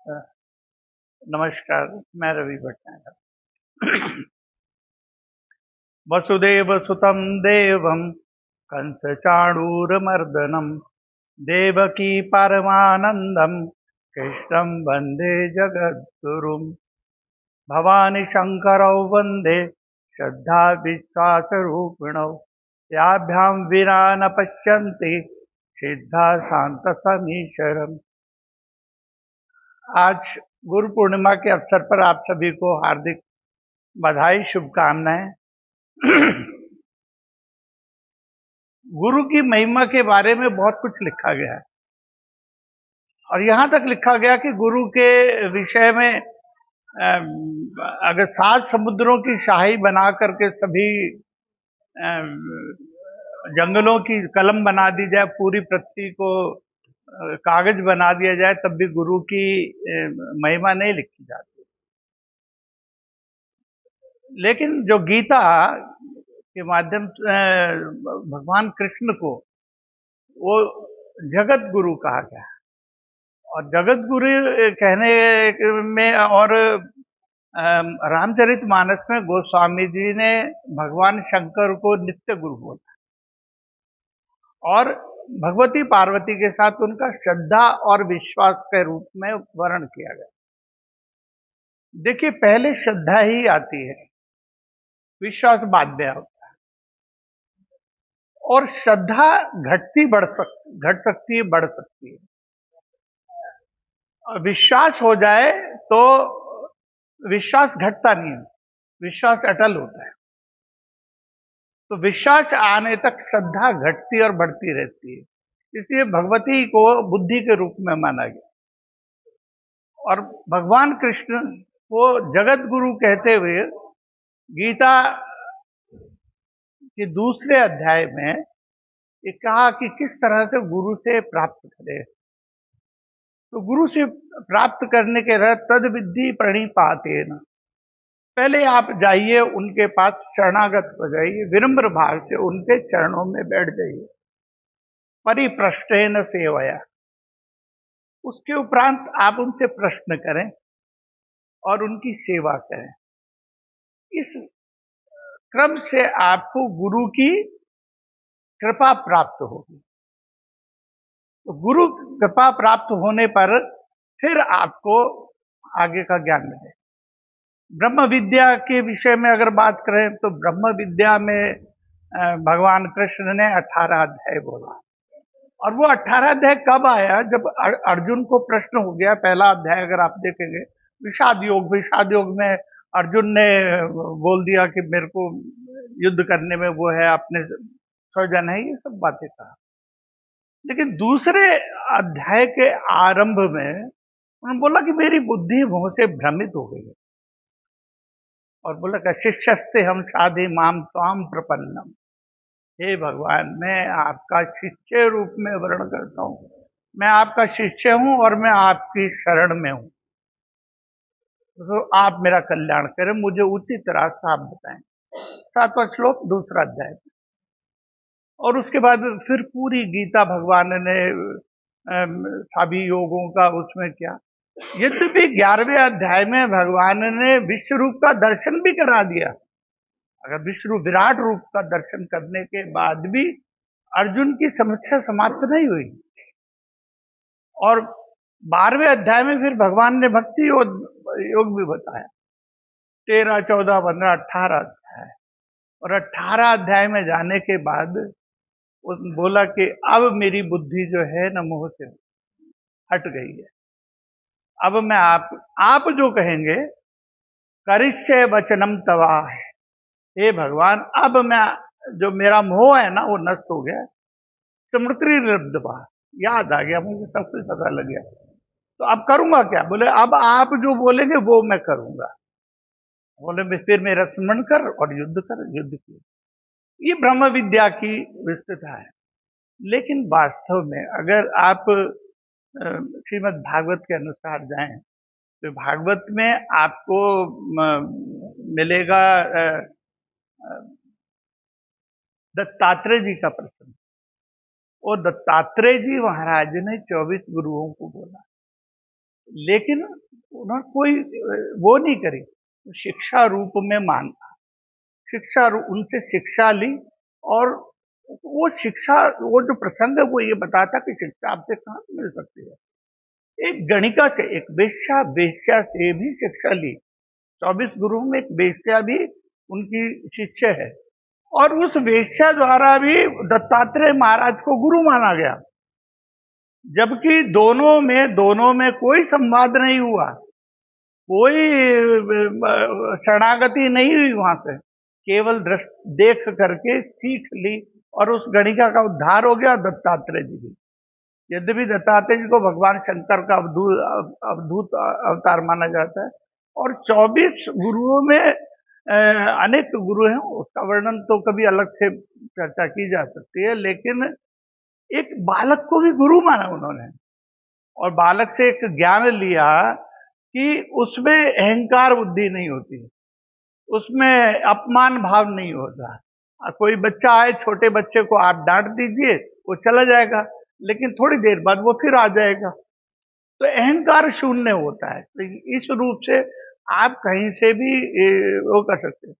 अ, नमस्कार, मैं रवि भटनागर। वसुदेवसुतं देवं कंसचाणूरमर्दनं देवकी परमानन्दं कृष्णं वन्दे जगद्गुरुं। भवानी शङ्करौ वन्दे श्रद्धा विश्वासरूपिणौ याभ्यां विना न पश्यन्ति सिद्धा शान्तसमीश्वरम्। आज गुरु पूर्णिमा के अवसर पर आप सभी को हार्दिक बधाई, शुभकामनाएं। गुरु की महिमा के बारे में बहुत कुछ लिखा गया है और यहाँ तक लिखा गया कि गुरु के विषय में अगर 7 समुद्रों की शाही बना करके सभी अम, जंगलों की कलम बना दी जाए, पूरी पृथ्वी को कागज बना दिया जाए, तब भी गुरु की महिमा नहीं लिखी जाती। लेकिन जो गीता के माध्यम से भगवान कृष्ण को वो जगत गुरु कहा गया है। और जगत गुरु कहने में और रामचरितमानस में गोस्वामी जी ने भगवान शंकर को नित्य गुरु बोला और भगवती पार्वती के साथ उनका श्रद्धा और विश्वास के रूप में वर्णन किया गया। देखिए, पहले श्रद्धा ही आती है, विश्वास बाद में होता है। और श्रद्धा घट सकती है, बढ़ सकती है। विश्वास हो जाए तो विश्वास घटता नहीं है, विश्वास अटल होता है। तो विश्वास आने तक श्रद्धा घटती और बढ़ती रहती है। इसलिए भगवती को बुद्धि के रूप में माना गया और भगवान कृष्ण को जगत गुरु कहते हुए गीता के दूसरे अध्याय में ये कहा कि किस तरह से गुरु से प्राप्त करें। तो गुरु से प्राप्त करने के लिए तद विद्धि प्रणिपाते न, पहले आप जाइए उनके पास, शरणागत हो जाइए, विनम्र भाव से उनके चरणों में बैठ जाइए, परिप्रश्नेन सेवया। उसके उपरांत आप उनसे प्रश्न करें और उनकी सेवा करें। इस क्रम से आपको गुरु की कृपा प्राप्त होगी। तो गुरु कृपा प्राप्त होने पर फिर आपको आगे का ज्ञान मिलेगा। ब्रह्म विद्या के विषय में अगर बात करें तो ब्रह्म विद्या में भगवान कृष्ण ने 18 अध्याय बोला। और वो 18 अध्याय कब आया? जब अर्जुन को प्रश्न हो गया। पहला अध्याय अगर आप देखेंगे, विषाद योग में अर्जुन ने बोल दिया कि मेरे को युद्ध करने में वो है, अपने स्वजन है, ये सब बातें कहा। लेकिन दूसरे अध्याय के आरंभ में उन्होंने बोला कि मेरी बुद्धि मोह से भ्रमित हो गई है और बोला कि शिष्यस्ते हम साधे माम त्वाम प्रपन्नम। हे भगवान, मैं आपका शिष्य रूप में वर्ण करता हूँ, मैं आपका शिष्य हूं और मैं आपकी शरण में हूं। तो आप मेरा कल्याण करें, मुझे उचित रास्ता आप बताएं। 7वां श्लोक, दूसरा अध्याय। और उसके बाद फिर पूरी गीता भगवान ने सभी योगों का उसमें किया। यद्यपि 11वें अध्याय में भगवान ने विश्व रूप का दर्शन भी करा दिया। अगर विश्व विराट रूप का दर्शन करने के बाद भी अर्जुन की समस्या समाप्त नहीं हुई। और 12वें अध्याय में फिर भगवान ने भक्ति योग भी बताया। 13, 14, 15, 18 अध्याय। और 18 अध्याय में जाने के बाद बोला कि अब मेरी बुद्धि जो है न मोह से हट गई है। अब मैं आप जो कहेंगे, करिष्ये वचनम तवा है। हे भगवान, अब मैं, जो मेरा मोह है ना वो नष्ट हो गया। स्मृति निर्दवा, याद आ गया मुझे, सब कुछ पता लग गया। तो अब करूंगा क्या? बोले अब आप जो बोलेंगे वो मैं करूंगा। बोले फिर मेरा स्मरण कर और युद्ध कर। युद्ध किया। ये ब्रह्म विद्या की विस्तृतता है। लेकिन वास्तव में अगर आप श्रीमद् भागवत के अनुसार जाएं तो भागवत में आपको मिलेगा दत्तात्रेय जी का प्रसंग। और दत्तात्रेय जी महाराज ने 24 गुरुओं को बोला। लेकिन उन्होंने कोई वो नहीं करी, शिक्षा रूप में माना, उनसे शिक्षा ली। और वो शिक्षा, वो जो प्रसंग है वो ये बताता कि शिक्षा आपसे कहाँ से मिल सकती है। एक गणिका से, एक वेश्या से भी शिक्षा ली। 24 गुरुओं में एक वेश्या भी उनकी शिष्य है, और उस वेश्या द्वारा भी दत्तात्रेय महाराज को गुरु माना गया, जबकि दोनों में कोई संवाद नहीं हुआ, कोई शरणागति नहीं हुई वहां से, केवल देख करके सीख ली, और उस गणिका का उद्धार हो गया, दत्तात्रेय जी भी। यद्यपि दत्तात्रेय जी को भगवान शंकर का अवधूत अवतार माना जाता है, और 24 गुरुओं में अनेक गुरु हैं, उसका वर्णन तो कभी अलग से चर्चा की जा सकती है, लेकिन एक बालक को भी गुरु माना उन्होंने, और बालक से एक ज्ञान लिया कि उसमें अहंकार बुद्धि नहीं होती, उसमें अपमान भाव नहीं होता। कोई बच्चा आए, छोटे बच्चे को आप डांट दीजिए, वो चला जाएगा, लेकिन थोड़ी देर बाद वो फिर आ जाएगा। तो अहंकार शून्य होता है। तो इस रूप से आप कहीं से भी वो कर सकते हैं।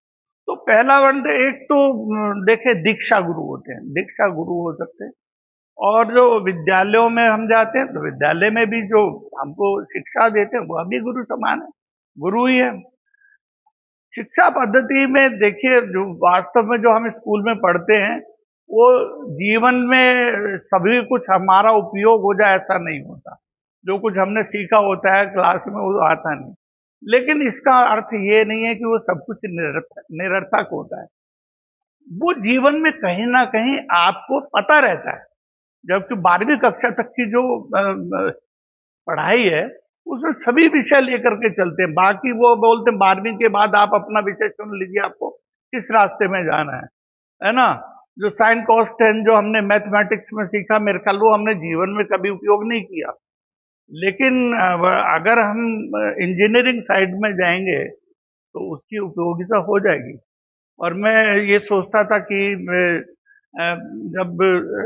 तो पहला वर्ण तो एक तो देखे दीक्षा गुरु होते हैं, दीक्षा गुरु हो सकते हैं। और जो विद्यालयों में हम जाते हैं, तो विद्यालय में भी जो हमको शिक्षा देते हैं वह भी गुरु समान है, गुरु ही है। शिक्षा पद्धति में देखिए, जो वास्तव में जो हम स्कूल में पढ़ते हैं, वो जीवन में सभी कुछ हमारा उपयोग हो जाए ऐसा नहीं होता। जो कुछ हमने सीखा होता है क्लास में वो आता नहीं, लेकिन इसका अर्थ ये नहीं है कि वो सब कुछ निरर्थक होता है। वो जीवन में कहीं ना कहीं आपको पता रहता है, जबकि 12वीं कक्षा तक की जो पढ़ाई है, उसमें सभी विषय लेकर के चलते हैं। बाकी वो बोलते हैं 12वीं के बाद आप अपना विषय चुन लीजिए, आपको किस रास्ते में जाना है ना। जो साइन कॉस टेन जो हमने मैथमेटिक्स में सीखा, मेरे ख्याल वो हमने जीवन में कभी उपयोग नहीं किया, लेकिन अगर हम इंजीनियरिंग साइड में जाएंगे तो उसकी उपयोगिता हो जाएगी। और मैं ये सोचता था कि जब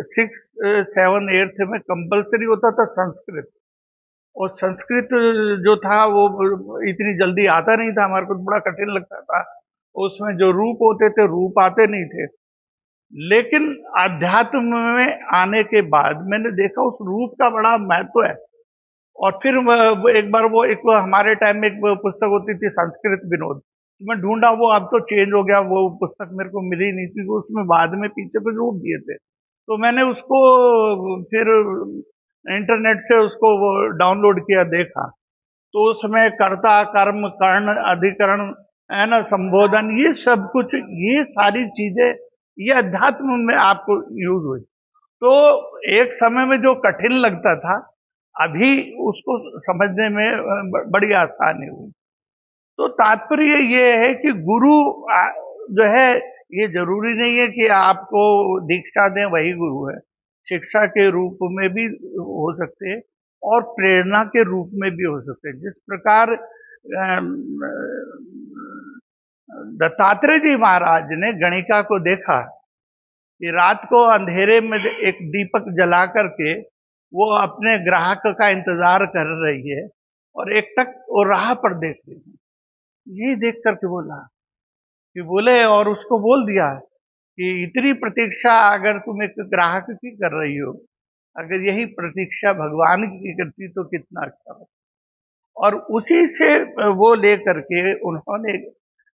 6, 7, 8 में कंपलसरी होता था संस्कृत, और संस्कृत जो था वो इतनी जल्दी आता नहीं था, हमारे को बड़ा कठिन लगता था। उसमें जो रूप होते थे, रूप आते नहीं थे। लेकिन अध्यात्म में आने के बाद मैंने देखा उस रूप का बड़ा महत्व है। और फिर एक बार वो हमारे टाइम में एक पुस्तक होती थी संस्कृत विनोद, तो मैं ढूंढा, वो अब तो चेंज हो गया, वो पुस्तक मेरे को मिली नहीं थी। वो उसमें बाद में पीछे कुछ रूप दिए थे, तो मैंने उसको फिर इंटरनेट से उसको वो डाउनलोड किया, देखा, तो उसमें कर्ता कर्म कर्ण अधिकरण है ना, संबोधन, ये सब कुछ, ये सारी चीजें ये अध्यात्म में आपको यूज हुई। तो एक समय में जो कठिन लगता था, अभी उसको समझने में बड़ी आसानी हुई। तो तात्पर्य ये है कि गुरु जो है, ये जरूरी नहीं है कि आपको दीक्षा दें वही गुरु है। शिक्षा के रूप में भी हो सकते हैं, और प्रेरणा के रूप में भी हो सकते हैं। जिस प्रकार दत्तात्रेय जी महाराज ने गणिका को देखा कि रात को अंधेरे में एक दीपक जला करके वो अपने ग्राहक का इंतजार कर रही है, और एक टक वो राह पर देख रही है, यही देख करके बोले, और उसको बोल दिया कि इतनी प्रतीक्षा अगर तुम एक ग्राहक की कर रही हो, अगर यही प्रतीक्षा भगवान की करती तो कितना अच्छा हो। और उसी से वो लेकर के उन्होंने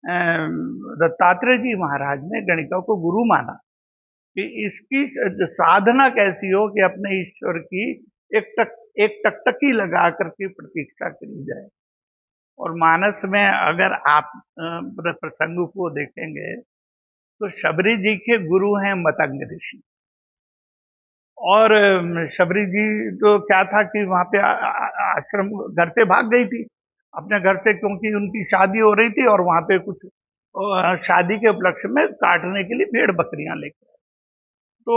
दत्तात्रेय जी महाराज ने गणिका को गुरु माना, कि इसकी साधना कैसी हो कि अपने ईश्वर की एक टकटकी लगा करके प्रतीक्षा करी जाए। और मानस में अगर आप प्रसंग को देखेंगे, तो शबरी जी के गुरु हैं मतंग ऋषि। और शबरी जी तो क्या था कि वहां पे आश्रम, घर से भाग गई थी अपने घर से, क्योंकि उनकी शादी हो रही थी, और वहां पे कुछ शादी के उपलक्ष्य में काटने के लिए भेड़ बकरियां लेकर। तो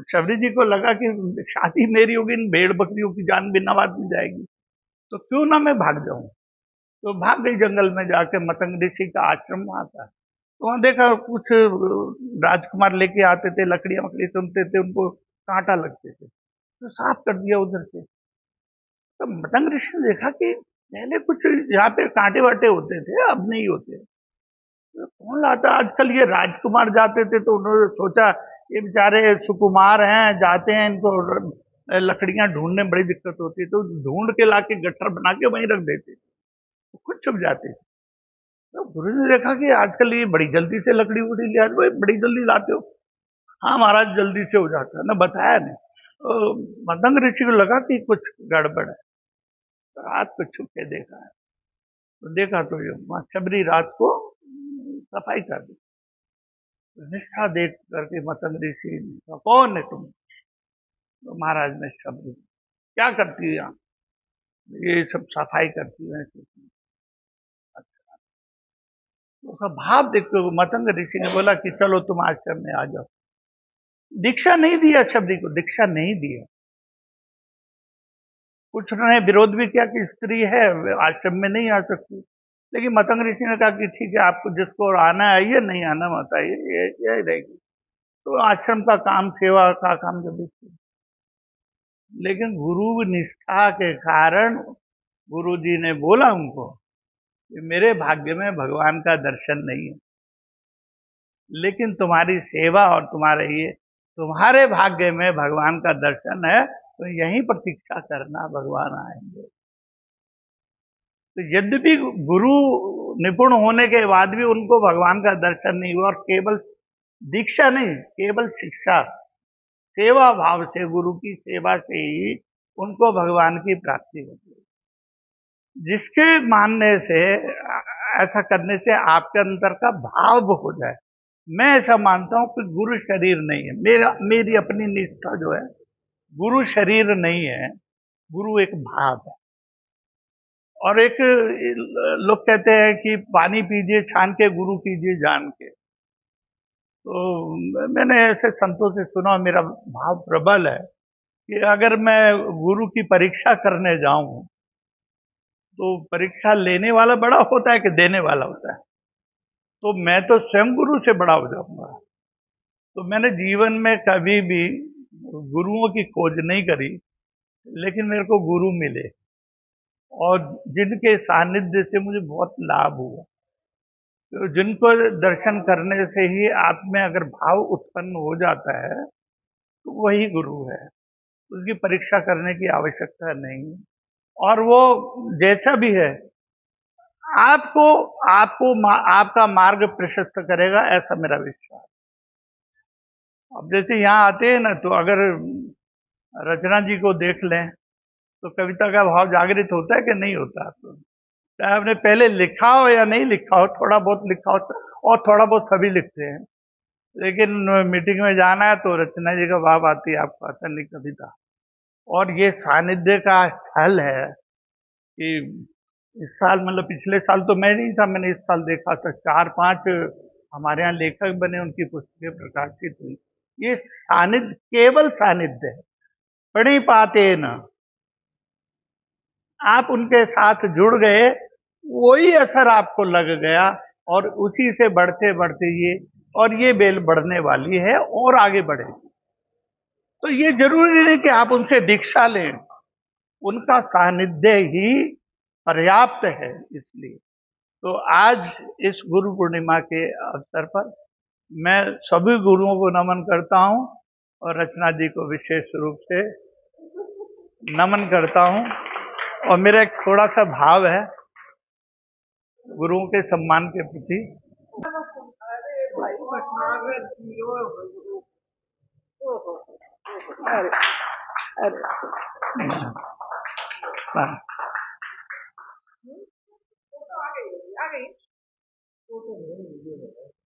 शबरी जी को लगा कि शादी मेरी होगी, इन भेड़ बकरियों की जान भी नवाज में जाएगी, तो क्यों ना मैं भाग जाऊं। तो भाग गई जंगल में, जाके मतंग ऋषि का आश्रम वहां था। तो वहां देखा कुछ राजकुमार लेके आते थे, लकड़ियां वकड़ी सुनते थे, उनको कांटा लगते थे, तो साफ कर दिया उधर से। तो मतंग ऋषि ने देखा कि पहले कुछ यहाँ पे कांटे वाटे होते थे, अब नहीं होते। तो कौन लाता, आजकल ये राजकुमार जाते थे तो उन्होंने सोचा ये बेचारे सुकुमार हैं, जाते हैं, इनको लकड़ियां ढूंढने में बड़ी दिक्कत होती है, तो ढूंढ के लाके गट्ठर बना के वहीं रख देते, तो खुद छुप जाते। तो गुरु ने देखा कि आजकल ये बड़ी जल्दी से लकड़ी उकड़ी ले आते, भाई बड़ी जल्दी लाते हो। हाँ महाराज, जल्दी से हो जाता है ना, बताया नहीं। तो मतंग ऋषि को लगा कि कुछ गड़बड़ है, तो रात को छुप के देखा है। तो देखा तो ये माँ शबरी रात को सफाई कर दी। तो निष्ठा देख करके मतंग ऋषि ने कहा, कौन है तुम? तो महाराज ने शबरी, क्या करती है यहाँ? ये सब सफाई करती है। अच्छा, तो उसका भाव देखते हुए मतंग ऋषि ने बोला कि चलो तुम आश्रम में आ जाओ। दीक्षा नहीं दिया, शबरी को दीक्षा नहीं दिया। कुछ उन्होंने विरोध भी किया कि स्त्री है, आश्रम में नहीं आ सकती, लेकिन मतंग ऋषि ने कहा कि ठीक है, आपको जिसको आना है ये, नहीं आना मत आइए, ये रहेगी। तो आश्रम का काम, सेवा का काम जब भी। लेकिन गुरु निष्ठा के कारण गुरु जी ने बोला उनको कि मेरे भाग्य में भगवान का दर्शन नहीं है, लेकिन तुम्हारी सेवा और तुम्हारे ये, तुम्हारे भाग्य में भगवान का दर्शन है, तो यहीं प्रतीक्षा करना, भगवान आएंगे। तो यद्यपि गुरु निपुण होने के बाद भी उनको भगवान का दर्शन नहीं हुआ, और केवल दीक्षा नहीं, केवल शिक्षा, सेवा भाव से, गुरु की सेवा से ही उनको भगवान की प्राप्ति होती है। जिसके मानने से, ऐसा करने से आपके अंदर का भाव हो जाए। मैं ऐसा मानता हूं कि गुरु शरीर नहीं है, मेरी अपनी निष्ठा जो है, गुरु शरीर नहीं है, गुरु एक भाव है। और एक लोग कहते हैं कि पानी पीजिए छान के, गुरु कीजिए जान के। तो मैंने ऐसे संतों से सुना, मेरा भाव प्रबल है कि अगर मैं गुरु की परीक्षा करने जाऊं, तो परीक्षा लेने वाला बड़ा होता है कि देने वाला होता है? तो मैं तो स्वयं गुरु से बड़ा हो जाऊंगा। तो मैंने जीवन में कभी भी गुरुओं की खोज नहीं करी, लेकिन मेरे को गुरु मिले, और जिनके सानिध्य से मुझे बहुत लाभ हुआ। तो जिनको दर्शन करने से ही आप में अगर भाव उत्पन्न हो जाता है, तो वही गुरु है, उसकी परीक्षा करने की आवश्यकता नहीं। और वो जैसा भी है, आपको आपका मार्ग प्रशस्त करेगा, ऐसा मेरा विश्वास। अब जैसे यहाँ आते हैं ना, तो अगर रचना जी को देख लें, तो कविता का भाव जागृत होता है कि नहीं होता? आपको चाहे आपने पहले लिखा हो या नहीं लिखा हो, थोड़ा बहुत लिखा हो, और थोड़ा बहुत सभी लिखते हैं, लेकिन मीटिंग में जाना है तो रचना जी का भाव आती है, आपको आता नहीं कविता। और ये सानिध्य का फल है कि इस साल, मतलब पिछले साल तो मैं नहीं था, मैंने इस साल देखा था 4-5 हमारे यहाँ लेखक बने, उनकी पुस्तकें प्रकाशित हुई। ये सानिध्य, केवल सानिध्य है, प्रणिपाते न, आप उनके साथ जुड़ गए, वही असर आपको लग गया, और उसी से बढ़ते बढ़ते ये, और ये बेल बढ़ने वाली है और आगे बढ़ेगी। तो ये जरूरी नहीं कि आप उनसे दीक्षा लें, उनका सानिध्य ही पर्याप्त है। इसलिए तो आज इस गुरु पूर्णिमा के अवसर पर मैं सभी गुरुओं को नमन करता हूं, और रचना जी को विशेष रूप से नमन करता हूं। और मेरा एक थोड़ा सा भाव है गुरुओं के सम्मान के प्रति। अरे भाई भटनागर जी, ओहो, अरे अरे हाँ। वो तो आ गई, वो तो नहीं।